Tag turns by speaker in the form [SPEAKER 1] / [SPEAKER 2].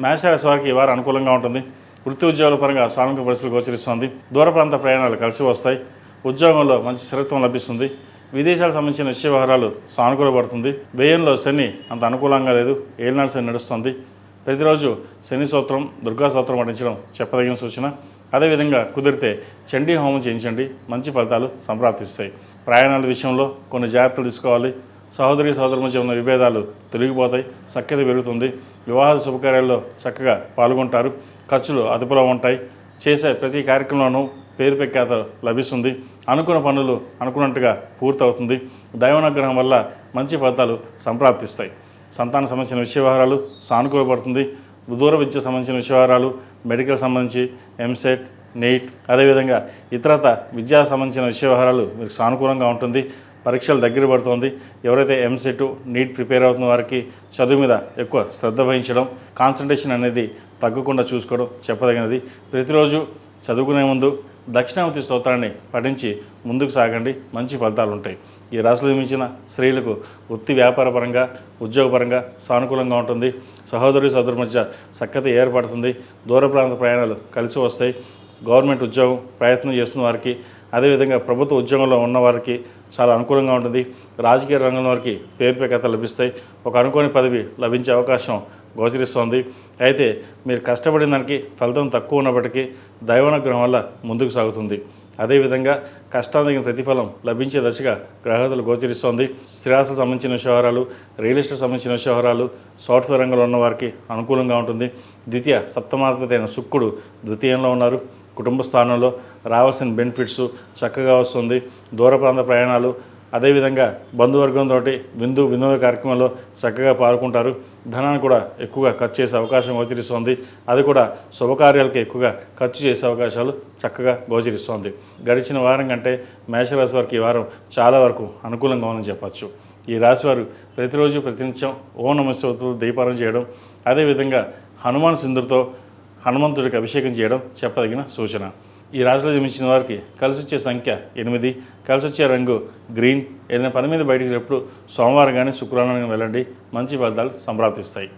[SPEAKER 1] మేషరాశి వారికి ఈ వారం అనుకూలంగా ఉంటుంది. వృత్తి ఉద్యోగాల పరంగా సానుకూల పరిస్థితులు గోచరిస్తుంది. దూర ప్రాంత ప్రయాణాలు కలిసి వస్తాయి. ఉద్యోగంలో మంచి స్థిరత్వం లభిస్తుంది. విదేశాలకు సంబంధించిన విషయ వ్యవహారాలు సానుకూలపడుతుంది. వ్యయంలో శని అంత అనుకూలంగా లేదు. ఏలినాడు శని నడుస్తుంది. ప్రతిరోజు శని స్తోత్రం, దుర్గా స్తోత్రం పఠించడం చెప్పదగిన సూచన. అదేవిధంగా కుదిరితే చండీ హోమం చేయించండి, మంచి ఫలితాలు సంప్రాప్తిస్తాయి. ప్రయాణాల విషయంలో కొన్ని జాగ్రత్తలు తీసుకోవాలి. సహోదరి సహోదరుల మధ్య ఉన్న విభేదాలు తొలగిపోతాయి. సఖ్యత పెరుగుతుంది. వివాహ శుభకార్యాల్లో చక్కగా పాల్గొంటారు. ఖర్చులు అదుపులో ఉంటాయి. చేసే ప్రతి కార్యక్రమంలోనూ పేరు ప్రఖ్యాత లభిస్తుంది. అనుకున్న పనులు అనుకున్నట్టుగా పూర్తవుతుంది. దైవానుగ్రహం వల్ల మంచి ఫలితాలు సంప్రాప్తిస్తాయి. సంతాన సంబంధించిన విషయ వ్యవహారాలు సానుకూలపడుతుంది. దూర విద్య సంబంధించిన విషయ వ్యవహారాలు, మెడికల్ సంబంధించి ఎంసెట్, నీట్, అదేవిధంగా ఇతరత విద్యా సంబంధించిన విషయ వ్యవహారాలు మీకు సానుకూలంగా ఉంటుంది. పరీక్షలు దగ్గర పడుతుంది. ఎవరైతే ఎంసెట్, నీట్ ప్రిపేర్ అవుతున్న వారికి చదువు మీద ఎక్కువ శ్రద్ధ వహించడం, కాన్సన్ట్రేషన్ అనేది తగ్గకుండా చూసుకోవడం చెప్పదగినది. ప్రతిరోజు చదువుకునే ముందు దక్షిణామూర్తి స్తోత్రాన్ని పఠించి ముందుకు సాగండి, మంచి ఫలితాలు ఉంటాయి. ఈ రాశిలో జన్మించిన స్త్రీలకు వృత్తి వ్యాపార పరంగా, ఉద్యోగపరంగా సానుకూలంగా ఉంటుంది. సహోదరి సోదరుల మధ్య సఖ్యత ఏర్పడుతుంది. దూర ప్రాంత ప్రయాణాలు కలిసి వస్తాయి. గవర్నమెంట్ ఉద్యోగం ప్రయత్నం చేస్తున్న వారికి, అదేవిధంగా ప్రభుత్వ ఉద్యోగంలో ఉన్నవారికి చాలా అనుకూలంగా ఉంటుంది. రాజకీయ రంగం వారికి పేరు ప్రఖ్యాత లభిస్తాయి. ఒక అనుకోని పదవి లభించే అవకాశం గోచరిస్తోంది. అయితే మీరు కష్టపడిన దానికి ఫలితం తక్కువ ఉన్నప్పటికీ దైవానుగ్రహం వల్ల ముందుకు సాగుతుంది. అదేవిధంగా కష్టానికి తగిన ప్రతిఫలం లభించే దశగా గ్రహగతులు గోచరిస్తోంది. స్థిరాస్తులకు సంబంధించిన వ్యవహారాలు, రియల్ ఎస్టేట్ సంబంధించిన వ్యవహారాలు, సాఫ్ట్వేర్ రంగంలో ఉన్న వారికి అనుకూలంగా ఉంటుంది. ద్వితీయ సప్తమాధిపతి అయిన శుక్రుడు ద్వితీయంలో ఉన్నారు. కుటుంబ స్థానంలో రావాల్సిన బెనిఫిట్స్ చక్కగా వస్తుంది. దూర ప్రాంత ప్రయాణాలు, అదేవిధంగా బంధువర్గంతో వినోద కార్యక్రమంలో చక్కగా పాల్గొంటారు. ధనాన్ని కూడా ఎక్కువగా ఖర్చు చేసే అవకాశం గోచరిస్తోంది. అది కూడా శుభకార్యాలకు ఎక్కువగా ఖర్చు చేసే అవకాశాలు చక్కగా గోచరిస్తోంది. గడిచిన వారం కంటే మేషరాశి వారికి ఈ వారం చాలా వరకు అనుకూలంగా ఉందని చెప్పచ్చు. ఈ రాశివారు ప్రతిరోజు ప్రతినిత్యం ఓం నమః శివాయతో దీపారాధన చేయడం, అదేవిధంగా హనుమాన్ సింధుతో హనుమంతుడికి అభిషేకం చేయడం చెప్పదగిన సూచన. ఈ రాశిలో జన్మించిన వారికి కలిసి వచ్చే సంఖ్య 8, కలిసి వచ్చే రంగు గ్రీన్. ఏదైనా పని మీద బయటికి వెళ్ళినప్పుడు సోమవారం కానీ శుక్రవారం కానీ వెళ్ళండి, మంచి ఫలితాలు సంప్రాప్తిస్తాయి.